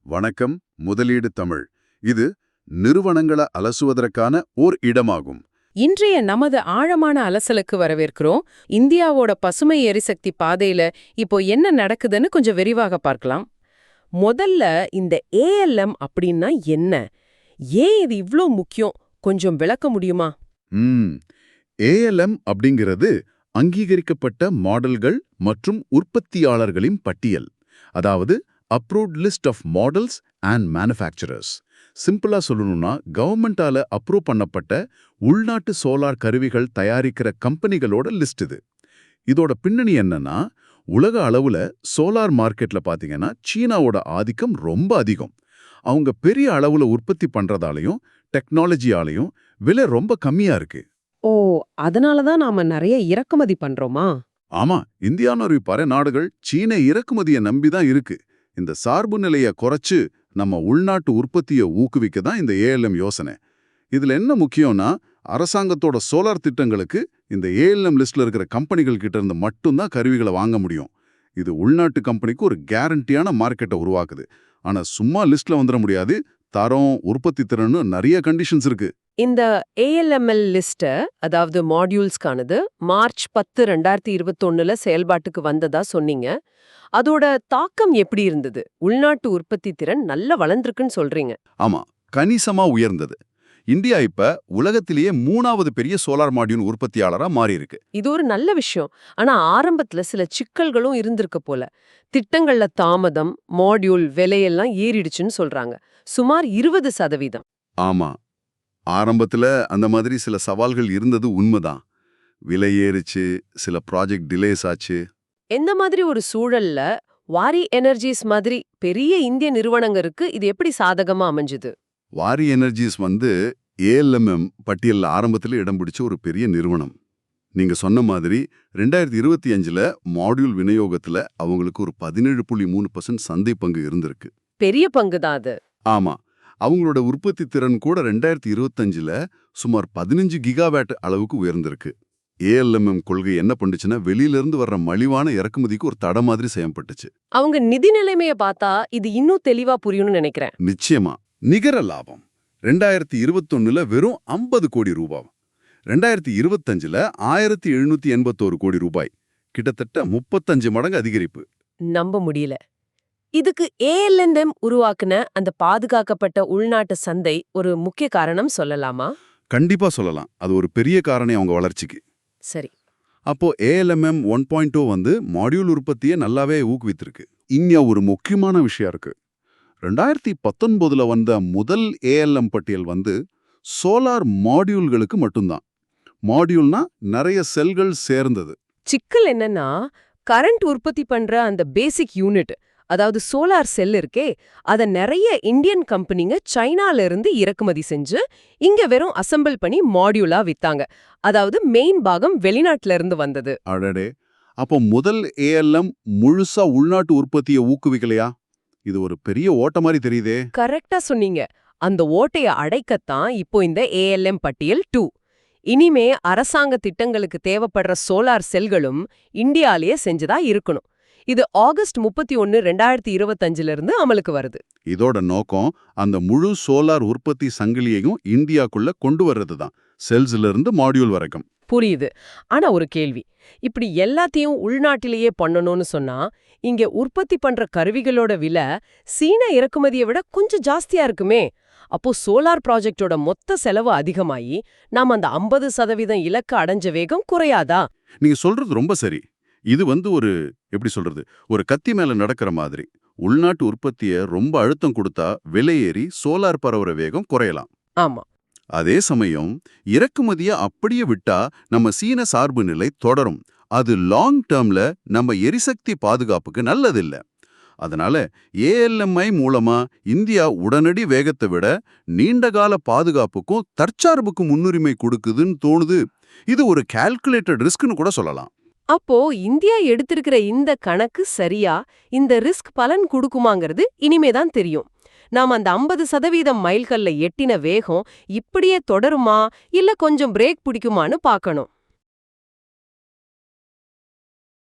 வணக்கம். முதலீடு தமிழ். இது நிறுவனங்களை அலசுவதற்கான ஓர் இடமாகும். இன்றைய நமது ஆழமான அலசலுக்கு வரவேற்கிறோம். இந்தியாவோட பசுமை எரிசக்தி பாதையில இப்போ என்ன நடக்குதுன்னு கொஞ்சம் விரிவாக பார்க்கலாம். முதல்ல இந்த ஏஎல்எம் அப்படின்னா என்ன? ஏன் இது இவ்ளோ முக்கியம்? கொஞ்சம் விளக்க முடியுமா? ஏஎல்எம் அப்படிங்கிறது அங்கீகரிக்கப்பட்ட மாடல்கள் மற்றும் உற்பத்தியாளர்களின் பட்டியல். அதாவது approved list of models and manufacturers. சிம்பிளா சொல்லணும்னா கவர்மெண்டால அப்ரூவ் பண்ணப்பட்ட உள்நாட்டு சோலார் கருவிகள் தயாரிக்கிற கம்பெனிகளோட லிஸ்ட் இது. இதோட பின்னணி என்னன்னா, உலக அளவுல சோலார் மார்க்கெட்ல பாத்தீங்கன்னா சீனாவோட ஆதிக்கம் ரொம்ப அதிகம். அவங்க பெரிய அளவுல உற்பத்தி பண்றதாலையும் டெக்னாலஜியாலையும் விலை ரொம்ப கம்மியா இருக்கு. ஓ, அதனாலதான் நாம நிறைய இறக்குமதி பண்றோமா? ஆமா, இந்தியான்னு பல நாடுகள் சீன இறக்குமதியை நம்பிதான் இருக்கு. இந்த சார்பு நிலையை குறைச்சு நம்ம உள்நாட்டு உற்பத்தியை ஊக்குவிக்க தான் இந்த ஏஎல்எம் யோசனை. இதுல என்ன முக்கியம்னா, அரசாங்கத்தோட சோலார் திட்டங்களுக்கு இந்த ஏஎல்எம் லிஸ்ட்ல இருக்கிற கம்பெனிகள் கிட்ட இருந்து மட்டும்தான் கருவிகளை வாங்க முடியும். இது உள்நாட்டு கம்பெனிக்கு ஒரு கேரண்டியான மார்க்கெட்டை உருவாக்குது. ஆனா சும்மா லிஸ்ட்ல வந்துட முடியாது. தரம், உற்பத்தி திறன்னு நிறைய கண்டிஷன்ஸ் இருக்கு. இந்த ஏஎல்எம்எல் லிஸ்ட், அதாவது மாடியூல்ஸ்கானது மார்ச் 10, 2021 செயல்பாட்டுக்கு வந்ததா சொன்னீங்க. அதோட தாக்கம் எப்படி இருந்தது? உள்நாட்டு உற்பத்தி திறன் நல்லா வளர்ந்துருக்குன்னு சொல்றீங்க. ஆமா, கணிசமா உயர்ந்தது. இந்தியா இப்ப உலகத்திலேயே 3வது பெரிய சோலார் மாடியூல் உற்பத்தியாளரா மாறி இருக்கு. இது ஒரு நல்ல விஷயம். ஆனா ஆரம்பத்துல சில சிக்கல்களும் இருந்திருக்க போல. திட்டங்கள்ல தாமதம், மாடியூல் விலையெல்லாம் ஏறிடுச்சுன்னு சொல்றாங்க. சுமார் 20%. ஆமா, ஆரம்பத்துல அந்த மாதிரி சில சவால்கள் இருந்தது உண்மைதான். விலை ஏறிச்சு, சில ப்ராஜெக்ட் டிலேஸ் ஆச்சு. எந்த மாதிரி ஒரு சூழல்ல வாரி எனர்ஜிஸ் மாதிரி பெரிய இந்திய நிறுவனங்களுக்கு இது எப்படி சாதகமா அமைஞ்சுது? வாரி எனர்ஜிஸ் ஏஎல்எம்எம் பட்டியல்ல ஆரம்பத்துல இடம் பிடிச்ச ஒரு பெரிய நிறுவனம். நீங்க சொன்ன மாதிரி 2025ல மாடியூல் விநியோகத்துல அவங்களுக்கு ஒரு 17.3% சந்தை பங்கு இருந்திருக்கு. பெரிய பங்கு தான் அது. ஆமா, அவங்களோட உற்பத்தி திறன் கூட 2025ல சுமார் 15 கிகாவாட் அளவுக்கு உயர்ந்திருக்கு. ஏஎல்எம்எம் கொள்கை என்ன பண்ணுச்சுன்னா, வெளியிலிருந்து வர்ற மலிவான இறக்குமதிக்கு ஒரு தடை மாதிரி செய்யப்பட்டுச்சு. அவங்க நிதி நிலைமைய பார்த்தா இது இன்னும் தெளிவா புரியும்னு நினைக்கிறேன். நிச்சயமா. நிகர லாபம் 2021ல வெறும் 50 கோடி ரூபாய், 2025ல 1781 கோடி ரூபாய், கிட்டத்தட்ட 35 மடங்கு அதிகரிப்பு. நம்ப முடியல. இதுக்கு ஏஎல்எம் உருவாக்குன அந்த பாதுகாக்கப்பட்ட உள்நாட்டு சந்தை ஒரு முக்கிய காரணம் சொல்லலாமா? கண்டிப்பா சொல்லலாம். அது ஒரு பெரிய காரணம் அவங்க வளர்ச்சிக்கு. சரி. அப்போ ஏஎல்எம்எம் 1.0 மாடியூல் உற்பத்தியை நல்லாவே ஊக்குவித்திருக்கு. இங்க ஒரு முக்கியமான விஷயம் இருக்கு. 2019ல வந்த முதல் ஏஎல்எம் பட்டியல் சோலார் மாடியூல்களுக்கு மட்டும்தான். மாடியூல்னா நிறைய செல்கள் சேர்ந்தது. சிக்கல் என்னன்னா, கரண்ட் உற்பத்தி பண்ற அந்த பேசிக் யூனிட், அதாவது சோலார் செல் இருக்கே, அத நிறைய இந்தியன் கம்பெனிங்க சைனால இருந்து இறக்குமதி செஞ்சு இங்க வெறும் அசெம்பிள் பண்ணி மாடியூலா வித்தாங்க. அதாவது மெயின் பாகம் வெளிநாட்டுல இருந்து வந்தது. அடடே, அப்போ முதல் ஏஎல்எம் முழுசா உள்நாட்டு உற்பத்தியை ஊக்குவிக்கலையா? இது ஒரு பெரிய ஓட்ட மாதிரி தெரியுதே. கரெக்டா சொன்னீங்க. அந்த ஓட்டைய அடைக்கத்தான் இப்போ இந்த ஏஎல்எம் பட்டியல் 2. இனிமே அரசாங்க திட்டங்களுக்கு தேவைப்படுற சோலார் செல்களும் இந்தியாலேயே செஞ்சதா இருக்கணும். இது ஆகஸ்ட் 31, 2025ல இருந்து அமலுக்கு வருது. இதோட நோக்கம் அந்த முழு சோலார் உற்பத்தி சங்கிலியையும் இந்தியாக்குள்ள கொண்டு வர்றதுதான், செல்ஸ்ல இருந்து மாடியூல் வரைக்கும். புரியுது. ஆனா ஒரு கேள்வி, இப்படி எல்லாத்தையும் உள்நாட்டிலேயே பண்ணணும்னு சொன்னா, இங்க உற்பத்தி பண்ற கருவிகளோட விலை சீன இறக்குமதியை விட கொஞ்சம் ஜாஸ்தியா இருக்குமே. அப்போ சோலார் ப்ராஜெக்டோட மொத்த செலவு அதிகமாயி நாம அந்த 50% இலக்கு அடைஞ்ச வேகம் குறையாதா? நீங்க சொல்றது ரொம்ப சரி. இது ஒரு எப்படி சொல்றது, ஒரு கத்தி மேல நடக்கிற மாதிரி. உள்நாட்டு உற்பத்தியை ரொம்ப அழுத்தம் கொடுத்தா விலை ஏறி சோலார் பரவுற வேகம் குறையலாம். ஆமா. அதே சமயம் இறக்குமதியை அப்படியே விட்டா நம்ம சீன சார்பு நிலை தொடரும். அது லாங் டேர்ம்ல நம்ம எரிசக்தி பாதுகாப்புக்கு நல்லதில்ல. அதனால ஏஎல்எம்ஐ மூலமா இந்தியா உடனடி வேகத்தை விட நீண்டகால பாதுகாப்புக்கும் தற்சார்புக்கும் முன்னுரிமை கொடுக்குதுன்னு தோணுது. இது ஒரு கால்குலேட்டட் ரிஸ்க்னு கூட சொல்லலாம். அப்போ இந்தியா எடுத்திருக்கிற இந்த கணக்கு சரியா? இந்த ரிஸ்க் பலன் கொடுக்குமாங்கிறது இனிமேதான் தெரியும். நாம் அந்த 50% மைல்கல்ல எட்டின வேகம் இப்படியே தொடருமா இல்ல கொஞ்சம் பிரேக் பிடிக்குமான்னு பார்க்கணும்.